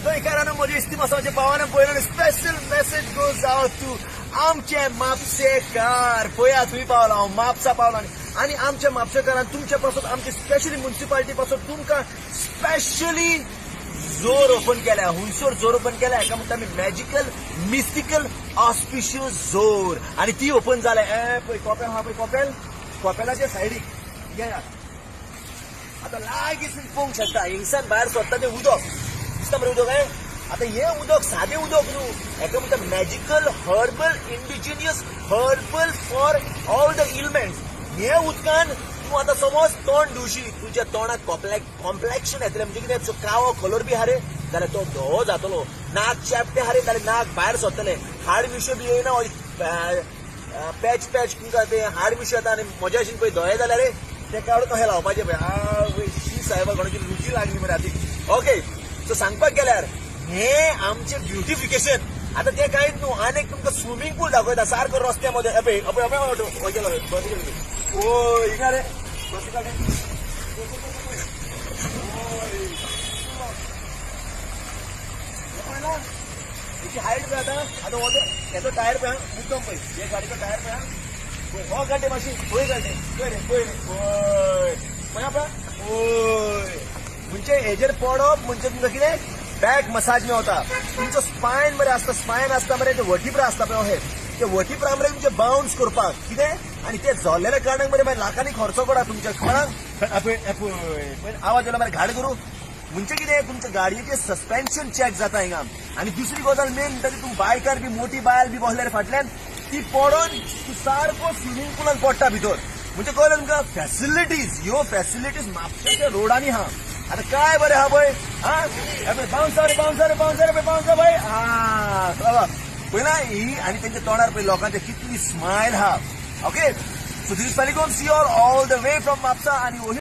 गोंयकारांनो म्हज्या इस्तिमासाच्या भावानं पळयलो special message goes out to आमचे म्हापशेकार. पळया थंय पावला हांव म्हापसा पावला आनी आमच्या म्हापशेकारान तुमच्या पासून आमची स्पेशली म्युनिसिपालिटी पासून तुमकां स्पेशली जोर ओपन केल्या. हुंयसर जोर ओपन केल्या हेका म्हणटा आमी मॅजिकल मिस्टिकल ऑस्पिशियस जोर आनी ती ओपन जाल्या. पळय कॉपेल हा पळय कॉपेलाच्या सायडीक घेया. आता लागींच पळोवंक शकता हिंगसान भायर सरता तें उदक दिसता मरे उदक आता हे उदक सादें उदक न्हू हेका म्हणटा magical herbal indigenous herbal for all the ailments. हे उदकान तूं आतां समज तोंड धुवशी तुज्या तोंडाक कॉम्प्लेक्शन येतलें म्हणजे कितें काळो कलर बी हारे जाल्यार तो धवो जातलो. नाक चेपटें हारे जाल्यार नाक भायर सरतलें. हाड विशय बी येयना पॅच तुमकां तें हाड विशय येता आनी म्हज्या भशेन पळय दोळे जाल्यार ते काडून कशें लावपाचें पळय. शी साहेबा कोणाची रुची लागली मरे आतां. ओके सो सांगपाक गेल्यार हे आमचें ब्युटिफिकेशन. आता ते कांयच न्हू आनी एक तुमकां स्विमींग पूल दाखयता सारको रस्त्यामध्ये. ओय हिंगा रे हिची हायट पळय आता हो हेचो टायर पळय मुद्दम पळय हे गाडीचो टायर पळय हो गाडी मातशी पळय गाडी पळय रे पळय ओय पळय पळय ओय म्हणजे हेजेर पडप म्हणजे तुमकां कितें बॅक मसाज मेळटा. तुमचो स्पायन मरे आसता स्पायन आसता मरे ते वटिप्रा आसता पळय ते वटिप्रा मरे तुमचे बाउन्स करपाक कितें आनी ते जोल्लेल्या कारणाक मरे लाखांनी खर्च करा तुमच्या कोणाक आवाज येयला मरे घाड करूं म्हणजे कितें तुमच्या गाडयेचें सस्पेन्शन चॅक जाता हिंगा. आनी दुसरी गजाल मेन म्हणटा ती तूं बायकार बी मोठी बायल बी बसल्यार फाटल्यान ती पडोन तूं सारको स्विमींग पुलान पडटा भितर. म्हणजे कळ्ळें तुमकां फॅसिलिटीज ह्यो फॅसिलिटीज म्हापशेच्या रोडांनी आहा. आता काय बरें हा पळय बाउन्सर पळय हा पळयला ही आनी तेंच्या तोंडार पळय लोकांचे कितली स्मायल हा. Okay so this telecom see all the way from Mhapsa आनी